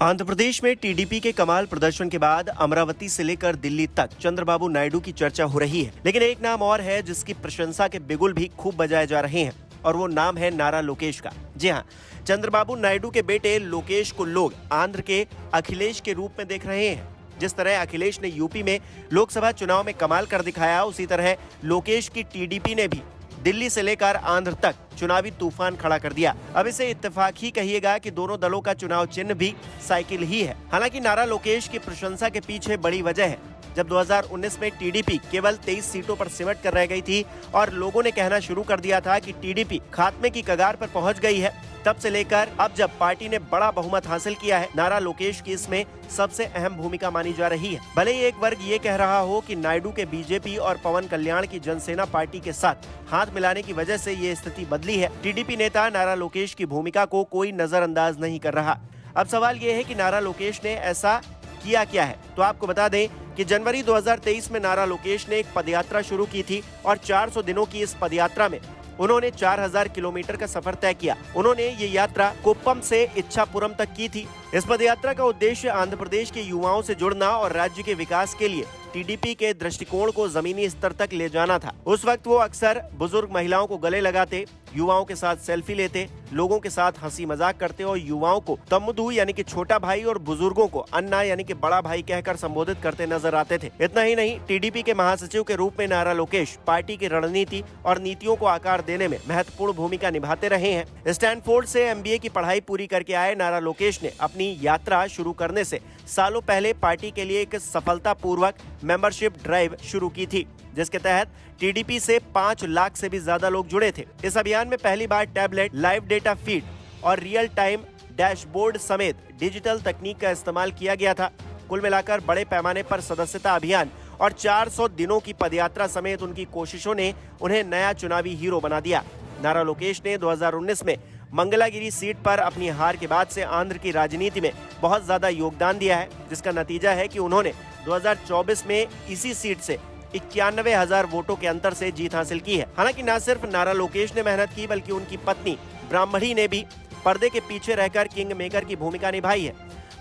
आंध्र प्रदेश में टीडीपी के कमाल प्रदर्शन के बाद अमरावती से लेकर दिल्ली तक चंद्रबाबू नायडू की चर्चा हो रही है। लेकिन एक नाम और है जिसकी प्रशंसा के बिगुल भी खूब बजाए जा रहे हैं और वो नाम है नारा लोकेश का। जी हाँ, चंद्रबाबू नायडू के बेटे लोकेश को लोग आंध्र के अखिलेश के रूप में देख रहे हैं। जिस तरह अखिलेश ने यूपी में लोकसभा चुनाव में कमाल कर दिखाया, उसी तरह लोकेश की टीडीपी ने भी दिल्ली से लेकर आंध्र तक चुनावी तूफान खड़ा कर दिया। अब इसे इत्तेफाक ही कहिएगा कि दोनों दलों का चुनाव चिन्ह भी साइकिल ही है। हालांकि नारा लोकेश की प्रशंसा के पीछे बड़ी वजह है। जब 2019 में टीडीपी केवल 23 सीटों पर सिमट कर रह गई थी और लोगों ने कहना शुरू कर दिया था कि टीडीपी खात्मे की कगार पर पहुंच गई है, तब से लेकर अब जब पार्टी ने बड़ा बहुमत हासिल किया है, नारा लोकेश की इसमें सबसे अहम भूमिका मानी जा रही है। भले ही एक वर्ग ये कह रहा हो कि नायडू के बीजेपी और पवन कल्याण की जनसेना पार्टी के साथ हाथ मिलाने की वजह से ये स्थिति बदली है, टीडीपी नेता नारा लोकेश की भूमिका को कोई नजरअंदाज नहीं कर रहा। अब सवाल ये है कि नारा लोकेश ने ऐसा किया क्या है। तो आपको बता दें कि जनवरी 2023 में नारा लोकेश ने एक पदयात्रा शुरू की थी और 400 दिनों की इस पदयात्रा में उन्होंने 4000 किलोमीटर का सफर तय किया। उन्होंने ये यात्रा कोप्पम से इच्छापुरम तक की थी। इस पदयात्रा का उद्देश्य आंध्र प्रदेश के युवाओं से जुड़ना और राज्य के विकास के लिए टीडीपी के दृष्टिकोण को जमीनी स्तर तक ले जाना था। उस वक्त वो अक्सर बुजुर्ग महिलाओं को गले लगाते, युवाओं के साथ सेल्फी लेते, लोगों के साथ हंसी मजाक करते और युवाओं को तम्मुदू यानी कि छोटा भाई और बुजुर्गों को अन्ना यानी कि बड़ा भाई कहकर संबोधित करते नजर आते थे। इतना ही नहीं, टीडीपी के महासचिव के रूप में नारा लोकेश पार्टी की रणनीति और नीतियों को आकार देने में महत्वपूर्ण भूमिका निभाते रहे हैं। स्टैनफोर्ड से एमबीए की पढ़ाई पूरी करके आए नारा लोकेश ने अपनी यात्रा शुरू करने से सालों पहले पार्टी के लिए एक सफलतापूर्वक मेंबरशिप ड्राइव शुरू की थी, जिसके तहत टीडीपी से 5 लाख से भी ज्यादा लोग जुड़े थे। इस अभियान में पहली बार टैबलेट, लाइव डेटा फीड और रियल टाइम डैशबोर्ड समेत डिजिटल तकनीक का इस्तेमाल किया गया था। कुल मिलाकर बड़े पैमाने पर सदस्यता अभियान और 400 दिनों की पदयात्रा समेत उनकी कोशिशों ने उन्हें नया चुनावी हीरो बना दिया। नारा लोकेश ने 2019 में मंगलागिरी सीट पर अपनी हार के बाद से आंध्र की राजनीति में बहुत ज्यादा योगदान दिया है, जिसका नतीजा है कि उन्होंने 2024 में इसी सीट से 91,000 वोटों के अंतर से जीत हासिल की है। हालांकि न सिर्फ नारा लोकेश ने मेहनत की, बल्कि उनकी पत्नी ब्राह्मणी ने भी पर्दे के पीछे रहकर किंग मेकर की भूमिका निभाई है।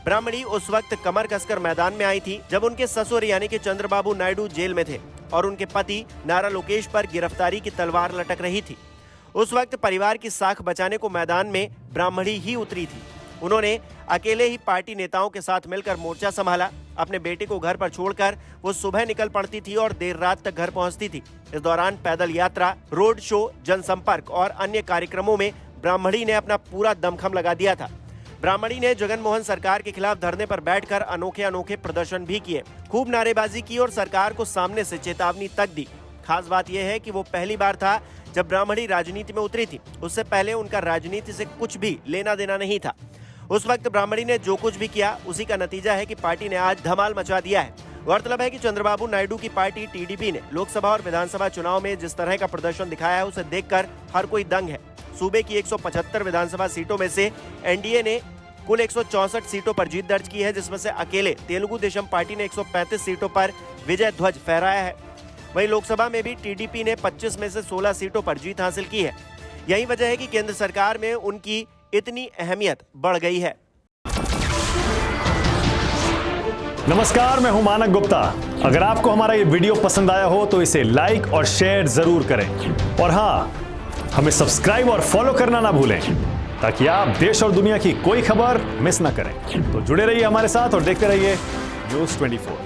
ब्राह्मणी उस वक्त कमर कसकर मैदान में आई थी जब उनके ससुर यानी कि चंद्रबाबू नायडू जेल में थे और उनके पति नारा लोकेश पर गिरफ्तारी की तलवार लटक रही थी। उस वक्त परिवार की साख बचाने को मैदान में ब्राह्मणी ही उतरी थी। उन्होंने अकेले ही पार्टी नेताओं के साथ मिलकर मोर्चा संभाला। अपने बेटे को घर पर छोड़कर वो सुबह निकल पड़ती थी और देर रात तक घर पहुंचती थी। इस दौरान पैदल यात्रा, रोड शो, जनसंपर्क और अन्य कार्यक्रमों में ब्राह्मणी ने अपना पूरा दमखम लगा दिया था। ब्राह्मणी ने जगनमोहन सरकार के खिलाफ धरने पर बैठकर अनोखे प्रदर्शन भी किए, खूब नारेबाजी की और सरकार को सामने से चेतावनी तक दी। खास बात यह है कि वो पहली बार था जब ब्राह्मणी राजनीति में उतरी थी। उससे पहले उनका राजनीति से कुछ भी लेना देना नहीं था। उस वक्त ब्राह्मणी ने जो कुछ भी किया, उसी का नतीजा है कि पार्टी ने आज धमाल मचा दिया है। गौरतलब है कि चंद्रबाबू नायडू की पार्टी टीडीपी ने लोकसभा और विधानसभा चुनाव में जिस तरह का प्रदर्शन दिखाया है, उसे देखकर हर कोई दंग है। सूबे की 175 विधानसभा सीटों में से एनडीए ने कुल 164 सीटों पर जीत दर्ज की है, जिसमें से अकेले तेलुगु देशम पार्टी ने 135 सीटों पर विजय ध्वज फहराया है। वहीं लोकसभा में भी टीडीपी ने 25 में से 16 सीटों पर जीत हासिल की है। यही वजह है कि केंद्र सरकार में उनकी इतनी अहमियत बढ़ गई है। नमस्कार, मैं हूं मानक गुप्ता। अगर आपको हमारा ये वीडियो पसंद आया हो तो इसे लाइक और शेयर जरूर करें और हाँ, हमें सब्सक्राइब और फॉलो करना ना भूलें ताकि आप देश और दुनिया की कोई खबर मिस ना करें। तो जुड़े रहिए हमारे साथ और देखते रहिए न्यूज़ 24।